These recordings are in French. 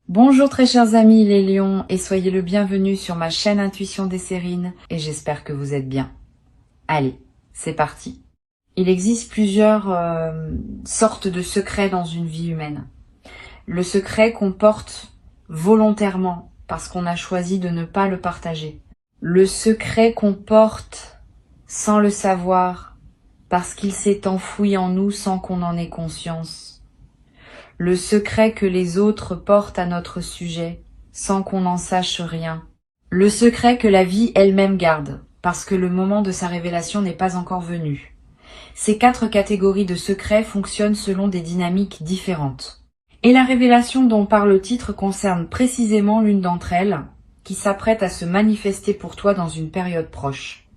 Bonjour très chers amis les lions et soyez le bienvenu sur ma chaîne Intuition des Sérines et j'espère que vous êtes bien. Allez, c'est parti. Il existe plusieurs sortes de secrets dans une vie humaine. Le secret qu'on porte volontairement parce qu'on a choisi de ne pas le partager. Le secret qu'on porte sans le savoir parce qu'il s'est enfoui en nous sans qu'on en ait conscience. Le secret que les autres portent à notre sujet, sans qu'on n'en sache rien. Le secret que la vie elle-même garde, parce que le moment de sa révélation n'est pas encore venu. Ces 4 catégories de secrets fonctionnent selon des dynamiques différentes. Et la révélation dont parle le titre concerne précisément l'une d'entre elles, qui s'apprête à se manifester pour toi dans une période proche.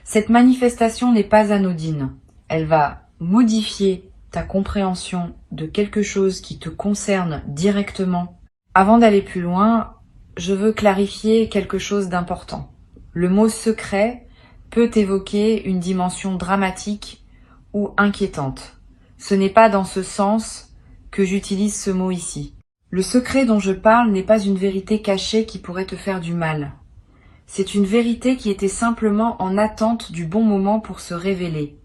Cette manifestation n'est pas anodine. Elle va modifier ta compréhension de quelque chose qui te concerne directement. Avant d'aller plus loin, je veux clarifier quelque chose d'important. Le mot secret peut évoquer une dimension dramatique ou inquiétante. Ce n'est pas dans ce sens que j'utilise ce mot ici. Le secret dont je parle n'est pas une vérité cachée qui pourrait te faire du mal. C'est une vérité qui était simplement en attente du bon moment pour se révéler.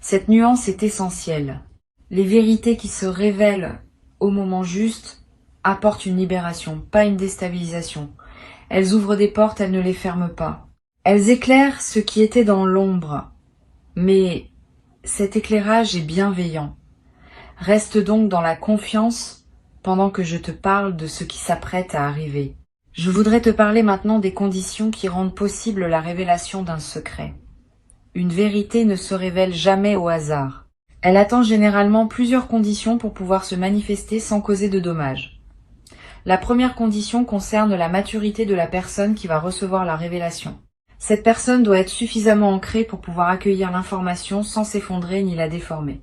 Cette nuance est essentielle. Les vérités qui se révèlent au moment juste apportent une libération, pas une déstabilisation. Elles ouvrent des portes, elles ne les ferment pas. Elles éclairent ce qui était dans l'ombre, mais cet éclairage est bienveillant. Reste donc dans la confiance pendant que je te parle de ce qui s'apprête à arriver. Je voudrais te parler maintenant des conditions qui rendent possible la révélation d'un secret. Une vérité ne se révèle jamais au hasard. Elle attend généralement plusieurs conditions pour pouvoir se manifester sans causer de dommages. La première condition concerne la maturité de la personne qui va recevoir la révélation. Cette personne doit être suffisamment ancrée pour pouvoir accueillir l'information sans s'effondrer ni la déformer.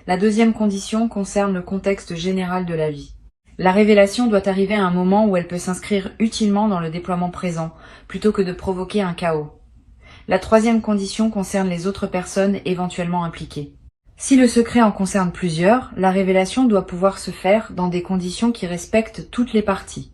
La deuxième condition concerne le contexte général de la vie. La révélation doit arriver à un moment où elle peut s'inscrire utilement dans le déploiement présent, plutôt que de provoquer un chaos. La troisième condition concerne les autres personnes éventuellement impliquées. Si le secret en concerne plusieurs, la révélation doit pouvoir se faire dans des conditions qui respectent toutes les parties.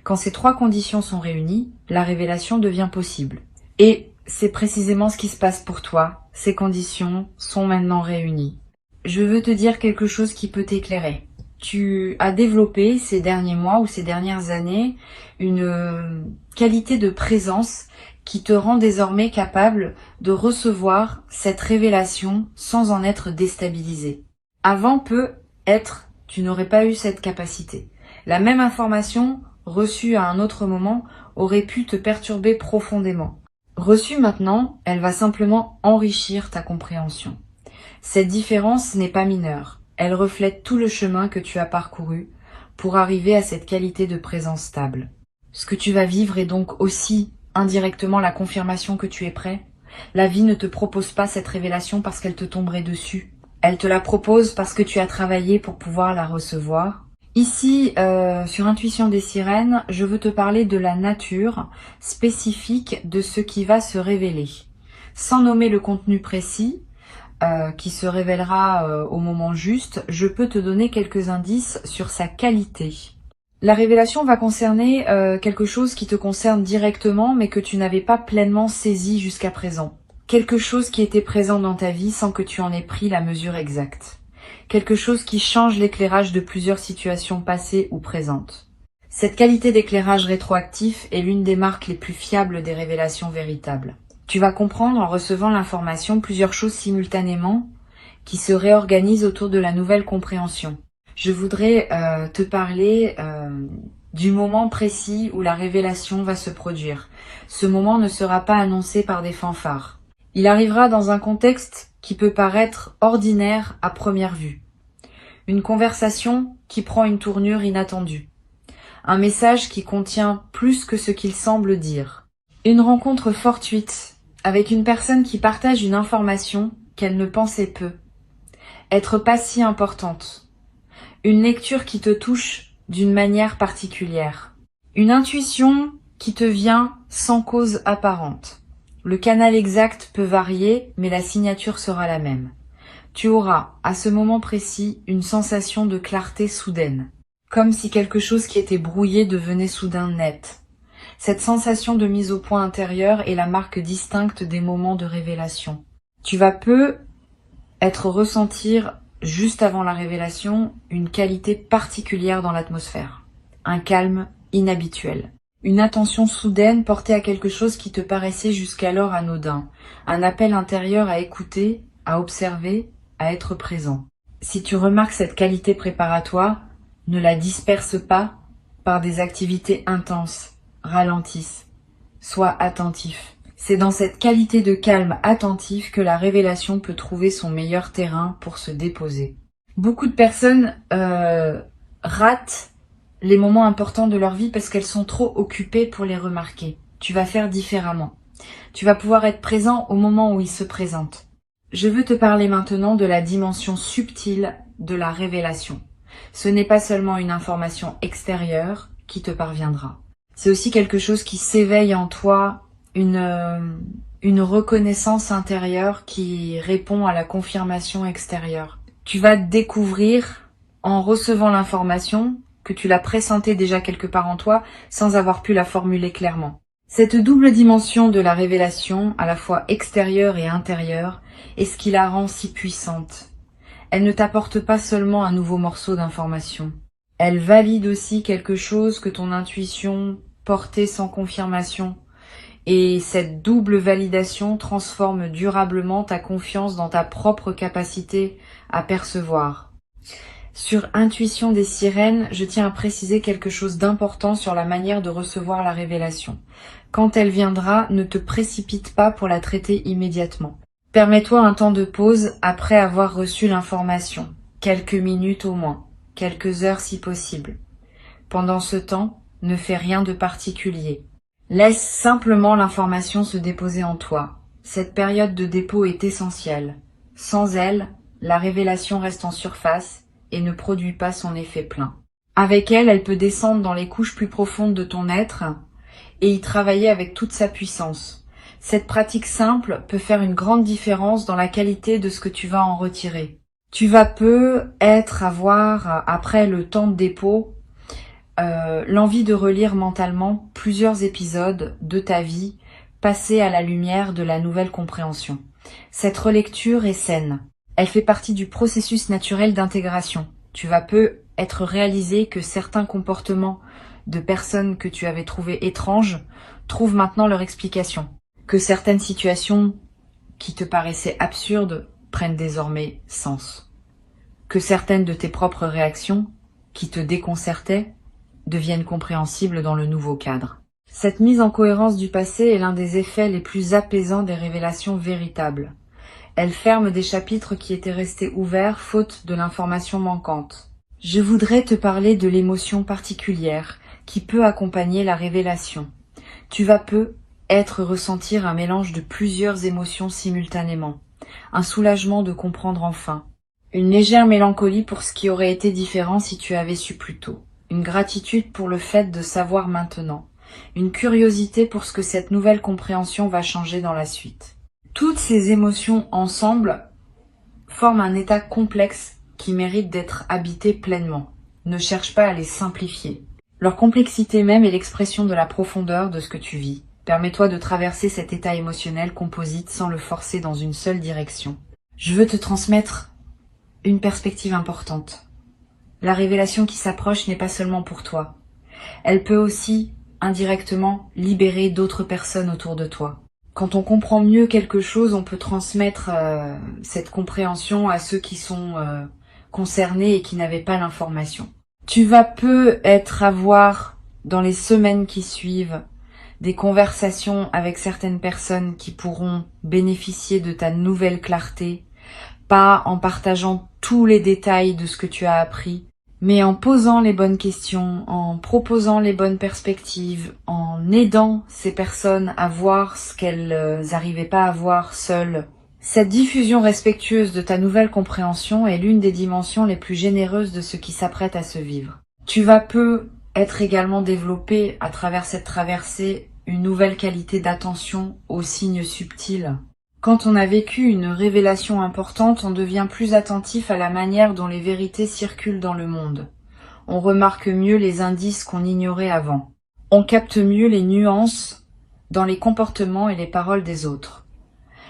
Quand ces 3 conditions sont réunies, la révélation devient possible. Et c'est précisément ce qui se passe pour toi. Ces conditions sont maintenant réunies. Je veux te dire quelque chose qui peut t'éclairer. Tu as développé ces derniers mois ou ces dernières années une qualité de présence qui te rend désormais capable de recevoir cette révélation sans en être déstabilisé. Avant peut-être, tu n'aurais pas eu cette capacité. La même information, reçue à un autre moment, aurait pu te perturber profondément. Reçue maintenant, elle va simplement enrichir ta compréhension. Cette différence n'est pas mineure. Elle reflète tout le chemin que tu as parcouru pour arriver à cette qualité de présence stable. Ce que tu vas vivre est donc aussi indirectement la confirmation que tu es prêt. La vie ne te propose pas cette révélation parce qu'elle te tomberait dessus. Elle te la propose parce que tu as travaillé pour pouvoir la recevoir. Ici, sur Intuition des Sirènes, je veux te parler de la nature spécifique de ce qui va se révéler. Sans nommer le contenu précis, qui se révélera au moment juste, je peux te donner quelques indices sur sa qualité. La révélation va concerner quelque chose qui te concerne directement, mais que tu n'avais pas pleinement saisi jusqu'à présent. Quelque chose qui était présent dans ta vie sans que tu en aies pris la mesure exacte. Quelque chose qui change l'éclairage de plusieurs situations passées ou présentes. Cette qualité d'éclairage rétroactif est l'une des marques les plus fiables des révélations véritables. Tu vas comprendre en recevant l'information plusieurs choses simultanément qui se réorganisent autour de la nouvelle compréhension. Je voudrais te parler du moment précis où la révélation va se produire. Ce moment ne sera pas annoncé par des fanfares. Il arrivera dans un contexte qui peut paraître ordinaire à première vue. Une conversation qui prend une tournure inattendue. Un message qui contient plus que ce qu'il semble dire. Une rencontre fortuite avec une personne qui partage une information qu'elle ne pensait peu. Être pas si importante. Une lecture qui te touche d'une manière particulière. Une intuition qui te vient sans cause apparente. Le canal exact peut varier, mais la signature sera la même. Tu auras, à ce moment précis, une sensation de clarté soudaine. comme si quelque chose qui était brouillé devenait soudain net. Cette sensation de mise au point intérieure est la marque distincte des moments de révélation. Tu vas être ressentir, juste avant la révélation, une qualité particulière dans l'atmosphère. Un calme inhabituel. Une attention soudaine portée à quelque chose qui te paraissait jusqu'alors anodin. Un appel intérieur à écouter, à observer, à être présent. Si tu remarques cette qualité préparatoire, ne la disperse pas par des activités intenses. Ralentisse. Sois attentif. C'est dans cette qualité de calme attentif que la révélation peut trouver son meilleur terrain pour se déposer. Beaucoup de personnes ratent les moments importants de leur vie parce qu'elles sont trop occupées pour les remarquer. Tu vas faire différemment. Tu vas pouvoir être présent au moment où ils se présentent. Je veux te parler maintenant de la dimension subtile de la révélation. Ce n'est pas seulement une information extérieure qui te parviendra. C'est aussi quelque chose qui s'éveille en toi, une reconnaissance intérieure qui répond à la confirmation extérieure. Tu vas découvrir, en recevant l'information, que tu l'as pressentie déjà quelque part en toi, sans avoir pu la formuler clairement. Cette double dimension de la révélation, à la fois extérieure et intérieure, est ce qui la rend si puissante. Elle ne t'apporte pas seulement un nouveau morceau d'information. Elle valide aussi quelque chose que ton intuition portait sans confirmation. Et cette double validation transforme durablement ta confiance dans ta propre capacité à percevoir. Sur Intuition des sirènes, je tiens à préciser quelque chose d'important sur la manière de recevoir la révélation. Quand elle viendra, ne te précipite pas pour la traiter immédiatement. Permets-toi un temps de pause après avoir reçu l'information, quelques minutes au moins, quelques heures si possible. Pendant ce temps, ne fais rien de particulier. Laisse simplement l'information se déposer en toi. Cette période de dépôt est essentielle. Sans elle, la révélation reste en surface et ne produit pas son effet plein. Avec elle, elle peut descendre dans les couches plus profondes de ton être et y travailler avec toute sa puissance. Cette pratique simple peut faire une grande différence dans la qualité de ce que tu vas en retirer. Tu vas avoir, après le temps de dépôt, l'envie de relire mentalement plusieurs épisodes de ta vie passés à la lumière de la nouvelle compréhension. Cette relecture est saine. Elle fait partie du processus naturel d'intégration. Tu vas être réalisé que certains comportements de personnes que tu avais trouvées étranges trouvent maintenant leur explication. Que certaines situations qui te paraissaient absurdes prennent désormais sens. Que certaines de tes propres réactions, qui te déconcertaient, deviennent compréhensibles dans le nouveau cadre. Cette mise en cohérence du passé est l'un des effets les plus apaisants des révélations véritables. Elle ferme des chapitres qui étaient restés ouverts faute de l'information manquante. Je voudrais te parler de l'émotion particulière qui peut accompagner la révélation. Tu vas ressentir un mélange de plusieurs émotions simultanément. Un soulagement de comprendre enfin. Une légère mélancolie pour ce qui aurait été différent si tu avais su plus tôt. Une gratitude pour le fait de savoir maintenant. Une curiosité pour ce que cette nouvelle compréhension va changer dans la suite. Toutes ces émotions ensemble forment un état complexe qui mérite d'être habité pleinement. Ne cherche pas à les simplifier. Leur complexité même est l'expression de la profondeur de ce que tu vis. Permets-toi de traverser cet état émotionnel composite sans le forcer dans une seule direction. Je veux te transmettre une perspective importante. La révélation qui s'approche n'est pas seulement pour toi. Elle peut aussi, indirectement, libérer d'autres personnes autour de toi. Quand on comprend mieux quelque chose, on peut transmettre cette compréhension à ceux qui sont concernés et qui n'avaient pas l'information. Tu vas avoir, dans les semaines qui suivent, des conversations avec certaines personnes qui pourront bénéficier de ta nouvelle clarté, pas en partageant tous les détails de ce que tu as appris, mais en posant les bonnes questions, en proposant les bonnes perspectives, en aidant ces personnes à voir ce qu'elles n'arrivaient pas à voir seules. Cette diffusion respectueuse de ta nouvelle compréhension est l'une des dimensions les plus généreuses de ce qui s'apprête à se vivre. Tu vas être également développé à travers cette traversée une nouvelle qualité d'attention aux signes subtils. Quand on a vécu une révélation importante, on devient plus attentif à la manière dont les vérités circulent dans le monde. On remarque mieux les indices qu'on ignorait avant. On capte mieux les nuances dans les comportements et les paroles des autres.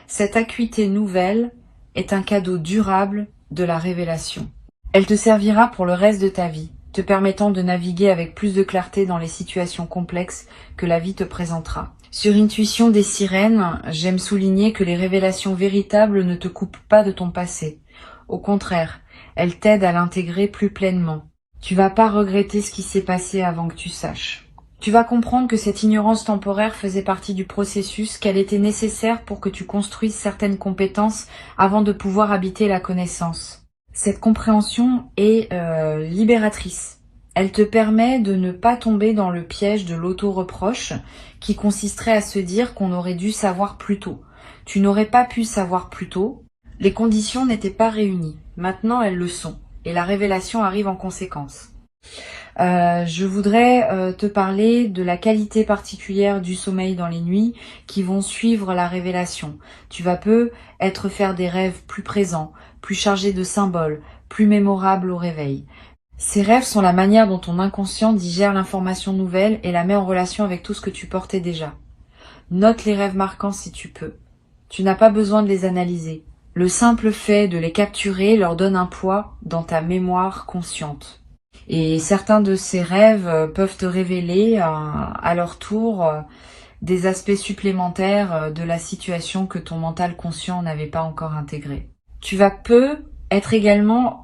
Cette acuité nouvelle est un cadeau durable de la révélation. Elle te servira pour le reste de ta vie, te permettant de naviguer avec plus de clarté dans les situations complexes que la vie te présentera. Sur Intuition des sirènes, j'aime souligner que les révélations véritables ne te coupent pas de ton passé. Au contraire, elles t'aident à l'intégrer plus pleinement. Tu vas pas regretter ce qui s'est passé avant que tu saches. Tu vas comprendre que cette ignorance temporaire faisait partie du processus, qu'elle était nécessaire pour que tu construises certaines compétences avant de pouvoir habiter la connaissance. Cette compréhension est libératrice. Elle te permet de ne pas tomber dans le piège de l'auto-reproche qui consisterait à se dire qu'on aurait dû savoir plus tôt. Tu n'aurais pas pu savoir plus tôt. Les conditions n'étaient pas réunies. Maintenant, elles le sont. Et la révélation arrive en conséquence. Je voudrais te parler de la qualité particulière du sommeil dans les nuits qui vont suivre la révélation. Tu vas peut-être faire des rêves plus présents, plus chargés de symboles, plus mémorables au réveil. Ces rêves sont la manière dont ton inconscient digère l'information nouvelle et la met en relation avec tout ce que tu portais déjà. Note les rêves marquants si tu peux. Tu n'as pas besoin de les analyser. Le simple fait de les capturer leur donne un poids dans ta mémoire consciente. Et certains de ces rêves peuvent te révéler à leur tour des aspects supplémentaires de la situation que ton mental conscient n'avait pas encore intégré. Tu vas être également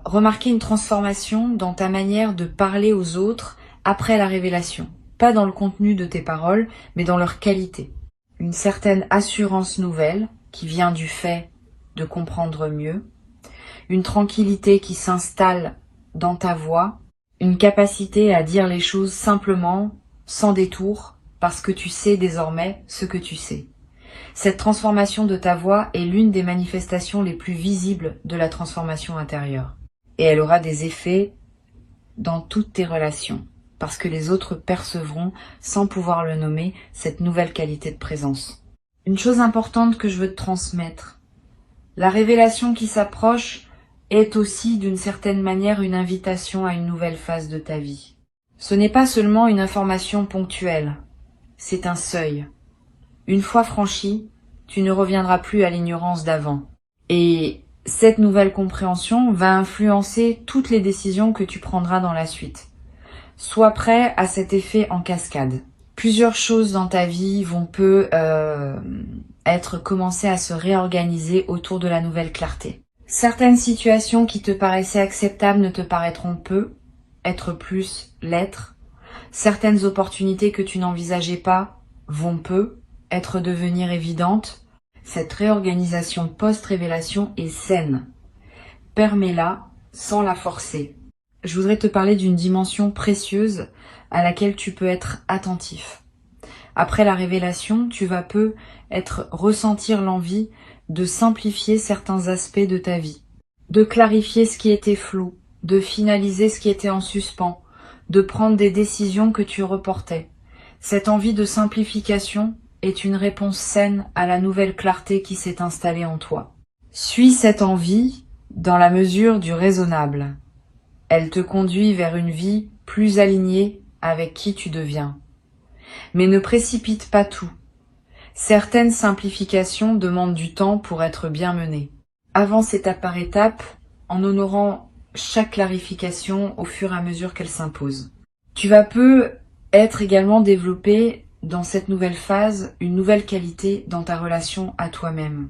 remarquer une transformation dans ta manière de parler aux autres après la révélation. Pas dans le contenu de tes paroles, mais dans leur qualité. Une certaine assurance nouvelle qui vient du fait de comprendre mieux. Une tranquillité qui s'installe dans ta voix. Une capacité à dire les choses simplement, sans détour, parce que tu sais désormais ce que tu sais. Cette transformation de ta voix est l'une des manifestations les plus visibles de la transformation intérieure. Et elle aura des effets dans toutes tes relations, parce que les autres percevront, sans pouvoir le nommer, cette nouvelle qualité de présence. Une chose importante que je veux te transmettre, la révélation qui s'approche est aussi d'une certaine manière une invitation à une nouvelle phase de ta vie. Ce n'est pas seulement une information ponctuelle, c'est un seuil. Une fois franchi, tu ne reviendras plus à l'ignorance d'avant. Et cette nouvelle compréhension va influencer toutes les décisions que tu prendras dans la suite. Sois prêt à cet effet en cascade. Plusieurs choses dans ta vie vont être commencées à se réorganiser autour de la nouvelle clarté. Certaines situations qui te paraissaient acceptables ne te paraîtront être plus l'être. Certaines opportunités que tu n'envisageais pas vont devenir évidentes. Cette réorganisation post-révélation est saine. Permets-la sans la forcer. Je voudrais te parler d'une dimension précieuse à laquelle tu peux être attentif. Après la révélation, tu vas ressentir l'envie de simplifier certains aspects de ta vie, de clarifier ce qui était flou, de finaliser ce qui était en suspens, de prendre des décisions que tu reportais. Cette envie de simplification est une réponse saine à la nouvelle clarté qui s'est installée en toi. Suis cette envie dans la mesure du raisonnable. Elle te conduit vers une vie plus alignée avec qui tu deviens. Mais ne précipite pas tout. Certaines simplifications demandent du temps pour être bien menées. Avance étape par étape en honorant chaque clarification au fur et à mesure qu'elle s'impose. Tu vas être également développé dans cette nouvelle phase une nouvelle qualité dans ta relation à toi-même.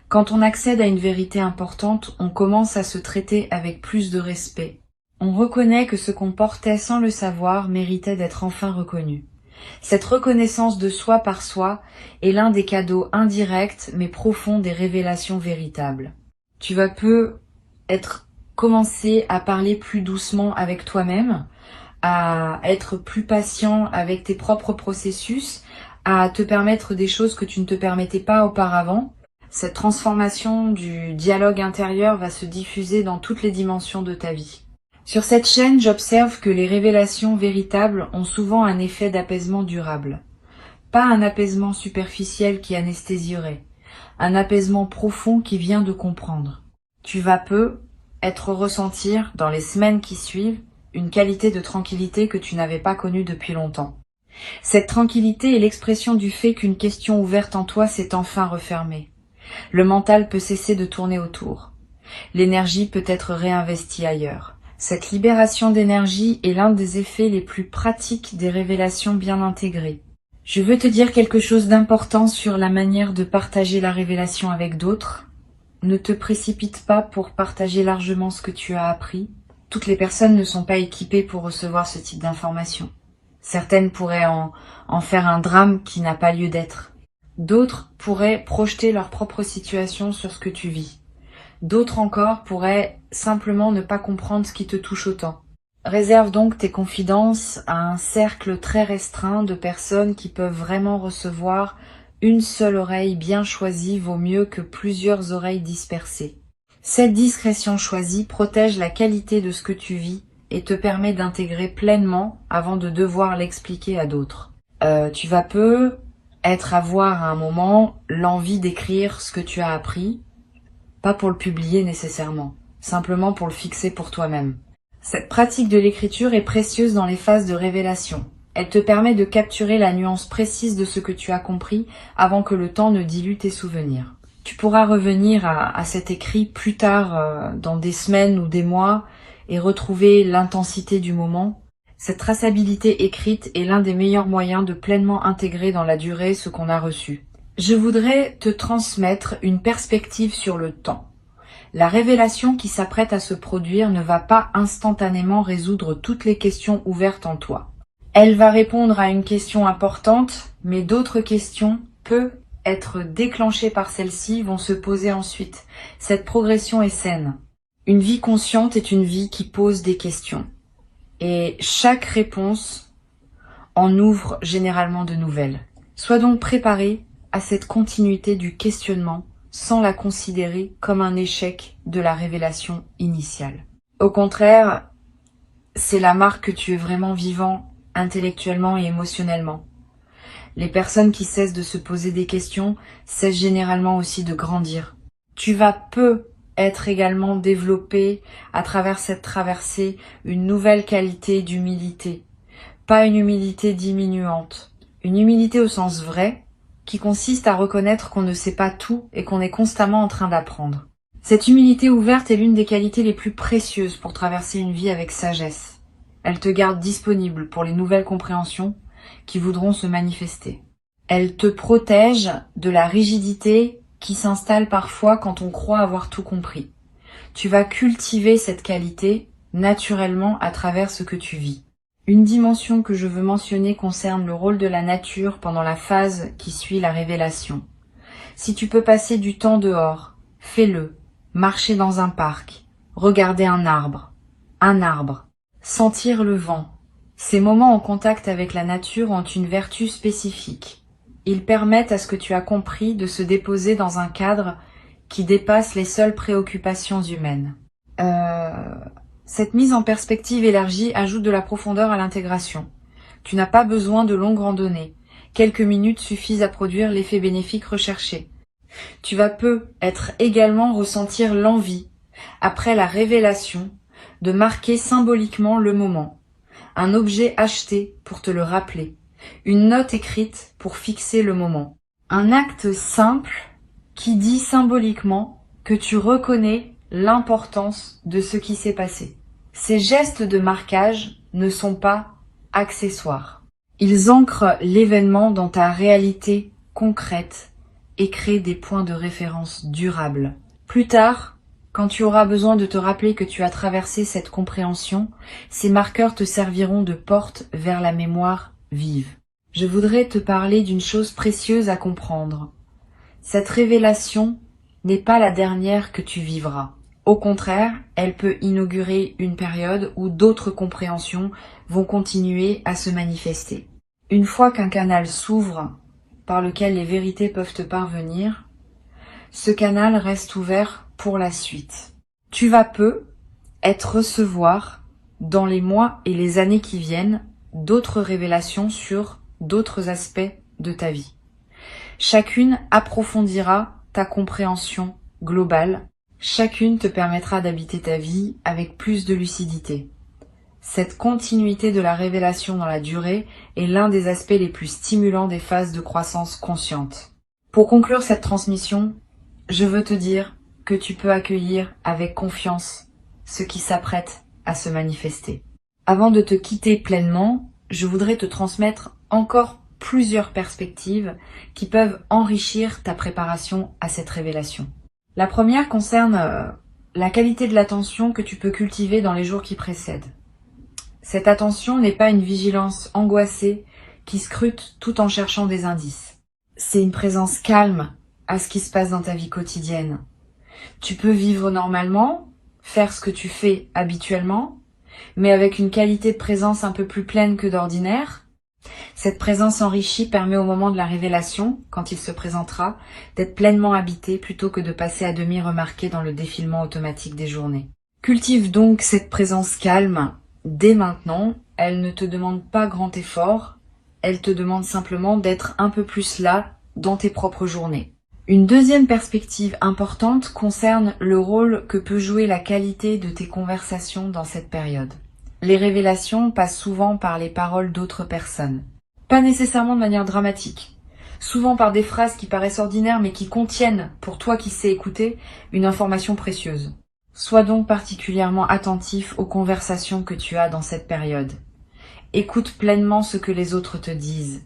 Quand on accède à une vérité importante, on commence à se traiter avec plus de respect. On reconnaît que ce qu'on portait sans le savoir méritait d'être enfin reconnu. Cette reconnaissance de soi par soi est l'un des cadeaux indirects mais profonds des révélations véritables. Tu vas commencer à parler plus doucement avec toi-même, à être plus patient avec tes propres processus, à te permettre des choses que tu ne te permettais pas auparavant. Cette transformation du dialogue intérieur va se diffuser dans toutes les dimensions de ta vie. Sur cette chaîne, j'observe que les révélations véritables ont souvent un effet d'apaisement durable. Pas un apaisement superficiel qui anesthésierait, un apaisement profond qui vient de comprendre. Tu vas ressentir dans les semaines qui suivent une qualité de tranquillité que tu n'avais pas connue depuis longtemps. Cette tranquillité est l'expression du fait qu'une question ouverte en toi s'est enfin refermée. Le mental peut cesser de tourner autour. L'énergie peut être réinvestie ailleurs. Cette libération d'énergie est l'un des effets les plus pratiques des révélations bien intégrées. Je veux te dire quelque chose d'important sur la manière de partager la révélation avec d'autres. Ne te précipite pas pour partager largement ce que tu as appris. Toutes les personnes ne sont pas équipées pour recevoir ce type d'informations. Certaines pourraient en faire un drame qui n'a pas lieu d'être. D'autres pourraient projeter leur propre situation sur ce que tu vis. D'autres encore pourraient simplement ne pas comprendre ce qui te touche autant. Réserve donc tes confidences à un cercle très restreint de personnes qui peuvent vraiment recevoir. Une seule oreille bien choisie vaut mieux que plusieurs oreilles dispersées. Cette discrétion choisie protège la qualité de ce que tu vis et te permet d'intégrer pleinement avant de devoir l'expliquer à d'autres. Tu vas avoir à un moment l'envie d'écrire ce que tu as appris, pas pour le publier nécessairement, simplement pour le fixer pour toi-même. Cette pratique de l'écriture est précieuse dans les phases de révélation. Elle te permet de capturer la nuance précise de ce que tu as compris avant que le temps ne dilue tes souvenirs. Tu pourras revenir à cet écrit plus tard, dans des semaines ou des mois, et retrouver l'intensité du moment. Cette traçabilité écrite est l'un des meilleurs moyens de pleinement intégrer dans la durée ce qu'on a reçu. Je voudrais te transmettre une perspective sur le temps. La révélation qui s'apprête à se produire ne va pas instantanément résoudre toutes les questions ouvertes en toi. Elle va répondre à une question importante, mais d'autres questions, peu être déclenchées par celle-ci, vont se poser ensuite. Cette progression est saine. Une vie consciente est une vie qui pose des questions. Et chaque réponse en ouvre généralement de nouvelles. Sois donc préparé à cette continuité du questionnement sans la considérer comme un échec de la révélation initiale. Au contraire, c'est la marque que tu es vraiment vivant intellectuellement et émotionnellement. Les personnes qui cessent de se poser des questions cessent généralement aussi de grandir. Tu vas être également développé à travers cette traversée une nouvelle qualité d'humilité. Pas une humilité diminuante, une humilité au sens vrai, qui consiste à reconnaître qu'on ne sait pas tout et qu'on est constamment en train d'apprendre. Cette humilité ouverte est l'une des qualités les plus précieuses pour traverser une vie avec sagesse. Elle te garde disponible pour les nouvelles compréhensions qui voudront se manifester. Elle te protège de la rigidité qui s'installe parfois quand on croit avoir tout compris. Tu vas cultiver cette qualité naturellement à travers ce que tu vis. Une dimension que je veux mentionner concerne le rôle de la nature pendant la phase qui suit la révélation. Si tu peux passer du temps dehors, fais-le. Marcher dans un parc, regarder un arbre, sentir le vent. Ces moments en contact avec la nature ont une vertu spécifique. Ils permettent à ce que tu as compris de se déposer dans un cadre qui dépasse les seules préoccupations humaines. Cette mise en perspective élargie ajoute de la profondeur à l'intégration. Tu n'as pas besoin de longues randonnées. Quelques minutes suffisent à produire l'effet bénéfique recherché. Tu vas être également ressentir l'envie, après la révélation, de marquer symboliquement le moment. Un objet acheté pour te le rappeler. Une note écrite pour fixer le moment. Un acte simple qui dit symboliquement que tu reconnais l'importance de ce qui s'est passé. Ces gestes de marquage ne sont pas accessoires. Ils ancrent l'événement dans ta réalité concrète et créent des points de référence durables. Plus tard, quand tu auras besoin de te rappeler que tu as traversé cette compréhension, ces marqueurs te serviront de porte vers la mémoire vive. Je voudrais te parler d'une chose précieuse à comprendre. Cette révélation n'est pas la dernière que tu vivras. Au contraire, elle peut inaugurer une période où d'autres compréhensions vont continuer à se manifester. Une fois qu'un canal s'ouvre par lequel les vérités peuvent te parvenir, ce canal reste ouvert pour la suite. Tu vas recevoir, dans les mois et les années qui viennent, d'autres révélations sur d'autres aspects de ta vie. Chacune approfondira ta compréhension globale. Chacune te permettra d'habiter ta vie avec plus de lucidité. Cette continuité de la révélation dans la durée est l'un des aspects les plus stimulants des phases de croissance consciente. Pour conclure cette transmission, je veux te dire que tu peux accueillir avec confiance ce qui s'apprête à se manifester. Avant de te quitter pleinement, je voudrais te transmettre encore plusieurs perspectives qui peuvent enrichir ta préparation à cette révélation. La première concerne la qualité de l'attention que tu peux cultiver dans les jours qui précèdent. Cette attention n'est pas une vigilance angoissée qui scrute tout en cherchant des indices. C'est une présence calme à ce qui se passe dans ta vie quotidienne. Tu peux vivre normalement, faire ce que tu fais habituellement, mais avec une qualité de présence un peu plus pleine que d'ordinaire. Cette présence enrichie permet au moment de la révélation, quand il se présentera, d'être pleinement habité plutôt que de passer à demi remarqué dans le défilement automatique des journées. Cultive donc cette présence calme dès maintenant. Elle ne te demande pas grand effort, elle te demande simplement d'être un peu plus là dans tes propres journées. Une deuxième perspective importante concerne le rôle que peut jouer la qualité de tes conversations dans cette période. Les révélations passent souvent par les paroles d'autres personnes. Pas nécessairement de manière dramatique. Souvent par des phrases qui paraissent ordinaires mais qui contiennent, pour toi qui sais écouter, une information précieuse. Sois donc particulièrement attentif aux conversations que tu as dans cette période. Écoute pleinement ce que les autres te disent.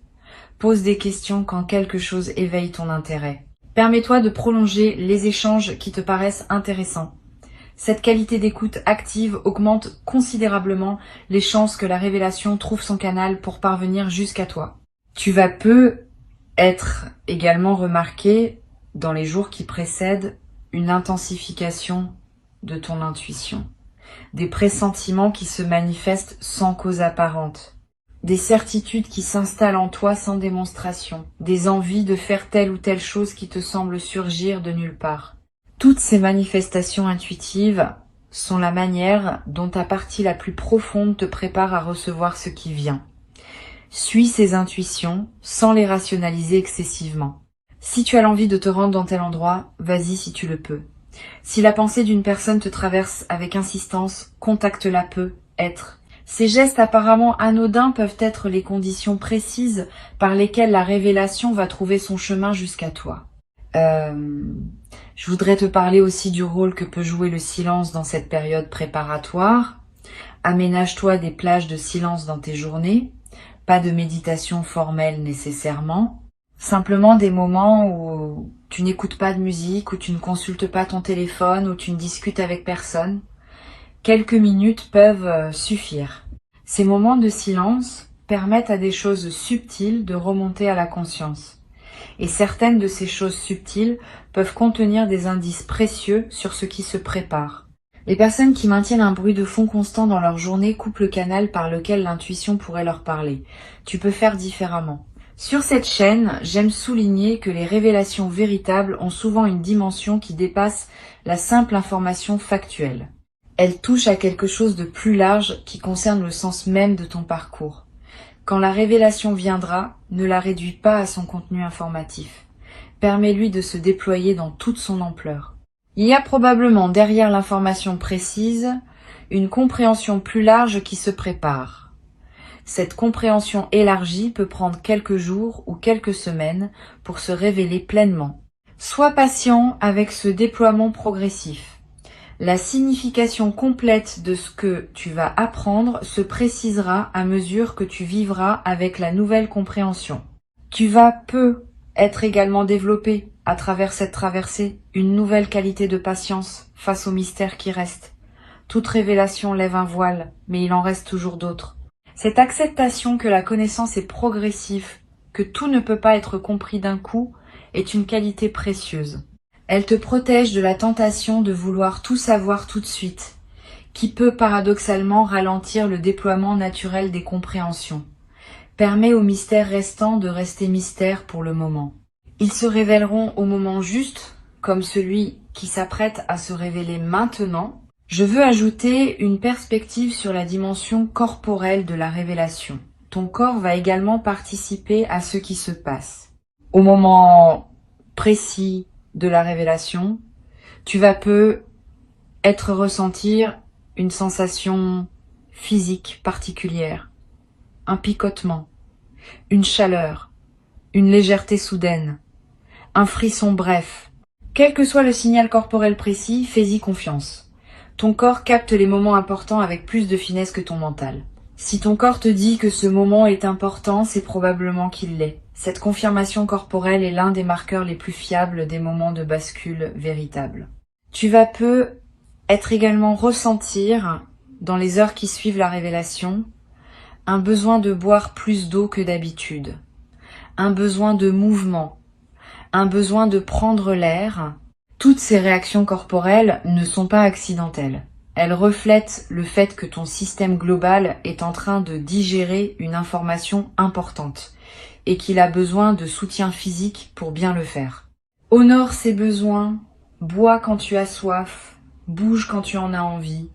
Pose des questions quand quelque chose éveille ton intérêt. Permets-toi de prolonger les échanges qui te paraissent intéressants. Cette qualité d'écoute active augmente considérablement les chances que la révélation trouve son canal pour parvenir jusqu'à toi. Tu vas peu être également remarqué dans les jours qui précèdent une intensification de ton intuition, des pressentiments qui se manifestent sans cause apparente, des certitudes qui s'installent en toi sans démonstration, des envies de faire telle ou telle chose qui te semblent surgir de nulle part. Toutes ces manifestations intuitives sont la manière dont ta partie la plus profonde te prépare à recevoir ce qui vient. Suis ces intuitions sans les rationaliser excessivement. Si tu as l'envie de te rendre dans tel endroit, vas-y si tu le peux. Si la pensée d'une personne te traverse avec insistance, contacte-la peu, être. Ces gestes apparemment anodins peuvent être les conditions précises par lesquelles la révélation va trouver son chemin jusqu'à toi. Je voudrais te parler aussi du rôle que peut jouer le silence dans cette période préparatoire. Aménage-toi des plages de silence dans tes journées, pas de méditation formelle nécessairement, simplement des moments où tu n'écoutes pas de musique, où tu ne consultes pas ton téléphone, où tu ne discutes avec personne. Quelques minutes peuvent suffire. Ces moments de silence permettent à des choses subtiles de remonter à la conscience. Et certaines de ces choses subtiles peuvent contenir des indices précieux sur ce qui se prépare. Les personnes qui maintiennent un bruit de fond constant dans leur journée coupent le canal par lequel l'intuition pourrait leur parler. Tu peux faire différemment. Sur cette chaîne, j'aime souligner que les révélations véritables ont souvent une dimension qui dépasse la simple information factuelle. Elles touchent à quelque chose de plus large qui concerne le sens même de ton parcours. Quand la révélation viendra, ne la réduis pas à son contenu informatif. Permets-lui de se déployer dans toute son ampleur. Il y a probablement derrière l'information précise une compréhension plus large qui se prépare. Cette compréhension élargie peut prendre quelques jours ou quelques semaines pour se révéler pleinement. Sois patient avec ce déploiement progressif. La signification complète de ce que tu vas apprendre se précisera à mesure que tu vivras avec la nouvelle compréhension. Tu vas peu être également développé à travers cette traversée une nouvelle qualité de patience face aux mystères qui restent. Toute révélation lève un voile, mais il en reste toujours d'autres. Cette acceptation que la connaissance est progressive, que tout ne peut pas être compris d'un coup, est une qualité précieuse. Elle te protège de la tentation de vouloir tout savoir tout de suite, qui peut paradoxalement ralentir le déploiement naturel des compréhensions. Permet aux mystères restants de rester mystères pour le moment. Ils se révéleront au moment juste, comme celui qui s'apprête à se révéler maintenant. Je veux ajouter une perspective sur la dimension corporelle de la révélation. Ton corps va également participer à ce qui se passe. Au moment précis de la révélation, tu vas peu ressentir une sensation physique particulière, un picotement, une chaleur, une légèreté soudaine, un frisson bref. Quel que soit le signal corporel précis, fais-y confiance. Ton corps capte les moments importants avec plus de finesse que ton mental. Si ton corps te dit que ce moment est important, c'est probablement qu'il l'est. Cette confirmation corporelle est l'un des marqueurs les plus fiables des moments de bascule véritable. Tu vas peu être également ressentir, dans les heures qui suivent la révélation, un besoin de boire plus d'eau que d'habitude, un besoin de mouvement, un besoin de prendre l'air. Toutes ces réactions corporelles ne sont pas accidentelles. Elles reflètent le fait que ton système global est en train de digérer une information importante et qu'il a besoin de soutien physique pour bien le faire. Honore ses besoins, bois quand tu as soif, bouge quand tu en as envie,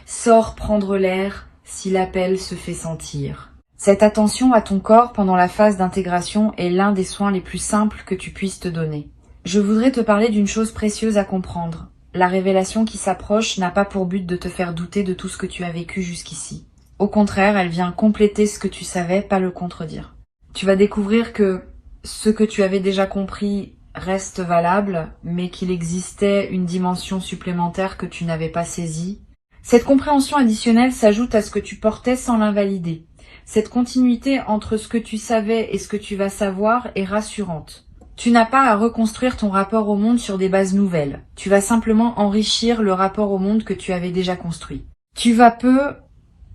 sors prendre l'air si l'appel se fait sentir. Cette attention à ton corps pendant la phase d'intégration est l'un des soins les plus simples que tu puisses te donner. Je voudrais te parler d'une chose précieuse à comprendre. La révélation qui s'approche n'a pas pour but de te faire douter de tout ce que tu as vécu jusqu'ici. Au contraire, elle vient compléter ce que tu savais, pas le contredire. Tu vas découvrir que ce que tu avais déjà compris reste valable, mais qu'il existait une dimension supplémentaire que tu n'avais pas saisie. Cette compréhension additionnelle s'ajoute à ce que tu portais sans l'invalider. Cette continuité entre ce que tu savais et ce que tu vas savoir est rassurante. Tu n'as pas à reconstruire ton rapport au monde sur des bases nouvelles. Tu vas simplement enrichir le rapport au monde que tu avais déjà construit. Tu vas peu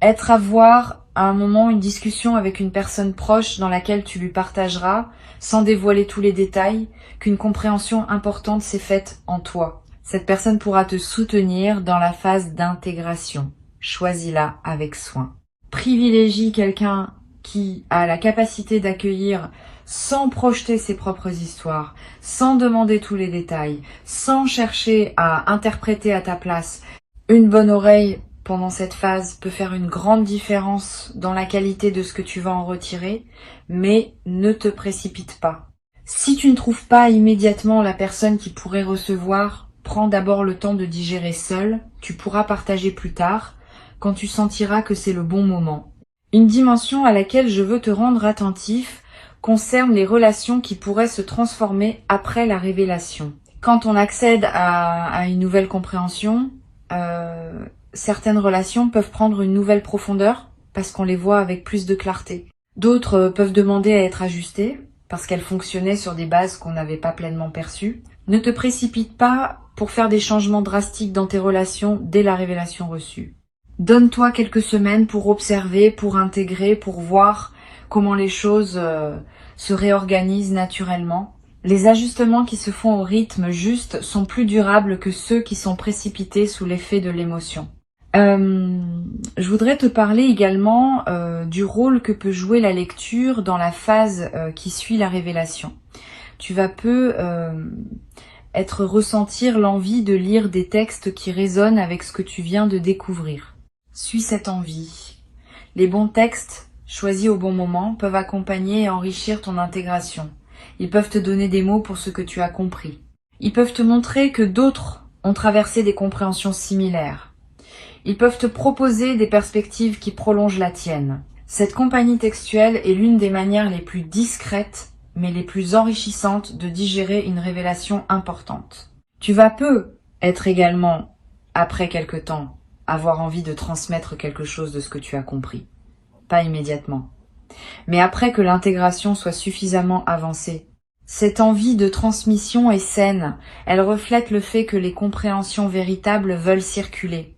être à voir à un moment une discussion avec une personne proche dans laquelle tu lui partageras, sans dévoiler tous les détails, qu'une compréhension importante s'est faite en toi. Cette personne pourra te soutenir dans la phase d'intégration. Choisis-la avec soin. Privilégie quelqu'un qui a la capacité d'accueillir sans projeter ses propres histoires, sans demander tous les détails, sans chercher à interpréter à ta place. Une bonne oreille pendant cette phase peut faire une grande différence dans la qualité de ce que tu vas en retirer, mais ne te précipite pas. Si tu ne trouves pas immédiatement la personne qui pourrait recevoir, prends d'abord le temps de digérer seul, tu pourras partager plus tard, quand tu sentiras que c'est le bon moment. Une dimension à laquelle je veux te rendre attentif concerne les relations qui pourraient se transformer après la révélation. Quand on accède à une nouvelle compréhension, certaines relations peuvent prendre une nouvelle profondeur parce qu'on les voit avec plus de clarté. D'autres peuvent demander à être ajustées parce qu'elles fonctionnaient sur des bases qu'on n'avait pas pleinement perçues. Ne te précipite pas pour faire des changements drastiques dans tes relations dès la révélation reçue. Donne-toi quelques semaines pour observer, pour intégrer, pour voir comment les choses se réorganisent naturellement. Les ajustements qui se font au rythme juste sont plus durables que ceux qui sont précipités sous l'effet de l'émotion. Je voudrais te parler également du rôle que peut jouer la lecture dans la phase qui suit la révélation. Tu vas peu ressentir l'envie de lire des textes qui résonnent avec ce que tu viens de découvrir. Suis cette envie. Les bons textes, choisis au bon moment, peuvent accompagner et enrichir ton intégration. Ils peuvent te donner des mots pour ce que tu as compris. Ils peuvent te montrer que d'autres ont traversé des compréhensions similaires. Ils peuvent te proposer des perspectives qui prolongent la tienne. Cette compagnie textuelle est l'une des manières les plus discrètes, mais les plus enrichissantes de digérer une révélation importante. Tu vas peu être également, après quelque temps, avoir envie de transmettre quelque chose de ce que tu as compris. Pas immédiatement. Mais après que l'intégration soit suffisamment avancée, cette envie de transmission est saine. Elle reflète le fait que les compréhensions véritables veulent circuler.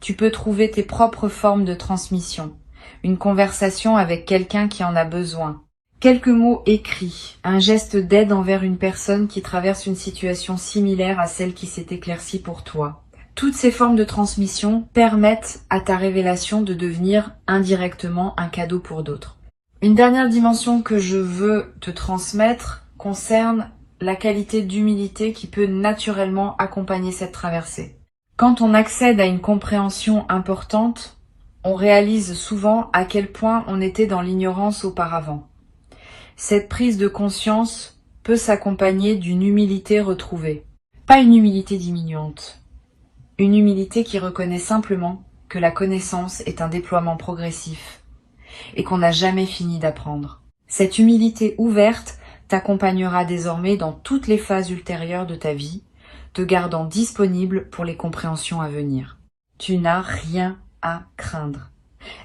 Tu peux trouver tes propres formes de transmission. Une conversation avec quelqu'un qui en a besoin. Quelques mots écrits. Un geste d'aide envers une personne qui traverse une situation similaire à celle qui s'est éclaircie pour toi. Toutes ces formes de transmission permettent à ta révélation de devenir indirectement un cadeau pour d'autres. Une dernière dimension que je veux te transmettre concerne la qualité d'humilité qui peut naturellement accompagner cette traversée. Quand on accède à une compréhension importante, on réalise souvent à quel point on était dans l'ignorance auparavant. Cette prise de conscience peut s'accompagner d'une humilité retrouvée. Pas une humilité diminuante. Une humilité qui reconnaît simplement que la connaissance est un déploiement progressif et qu'on n'a jamais fini d'apprendre. Cette humilité ouverte t'accompagnera désormais dans toutes les phases ultérieures de ta vie, te gardant disponible pour les compréhensions à venir. Tu n'as rien à craindre.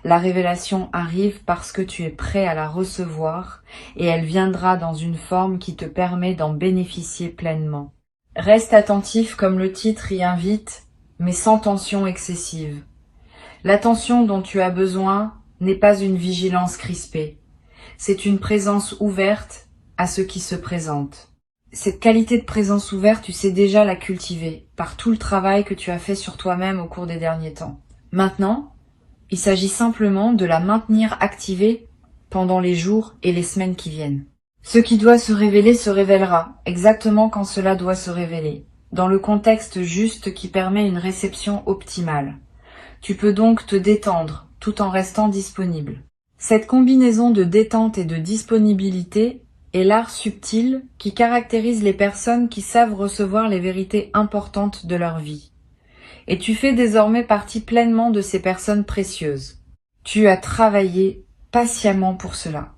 La révélation arrive parce que tu es prêt à la recevoir et elle viendra dans une forme qui te permet d'en bénéficier pleinement. Reste attentif comme le titre y invite, mais sans tension excessive. L'attention dont tu as besoin n'est pas une vigilance crispée. C'est une présence ouverte à ce qui se présente. Cette qualité de présence ouverte, tu sais déjà la cultiver par tout le travail que tu as fait sur toi-même au cours des derniers temps. Maintenant, il s'agit simplement de la maintenir activée pendant les jours et les semaines qui viennent. Ce qui doit se révéler se révélera, exactement quand cela doit se révéler, dans le contexte juste qui permet une réception optimale. Tu peux donc te détendre, tout en restant disponible. Cette combinaison de détente et de disponibilité est l'art subtil qui caractérise les personnes qui savent recevoir les vérités importantes de leur vie. Et tu fais désormais partie pleinement de ces personnes précieuses. Tu as travaillé patiemment pour cela.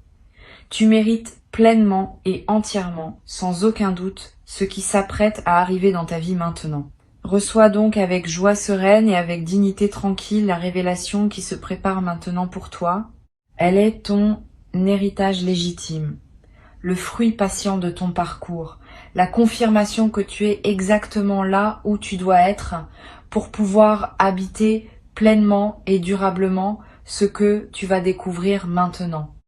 Tu mérites pleinement et entièrement, sans aucun doute, ce qui s'apprête à arriver dans ta vie maintenant. Reçois donc avec joie sereine et avec dignité tranquille la révélation qui se prépare maintenant pour toi. Elle est ton héritage légitime, le fruit patient de ton parcours, la confirmation que tu es exactement là où tu dois être pour pouvoir habiter pleinement et durablement ce que tu vas découvrir maintenant.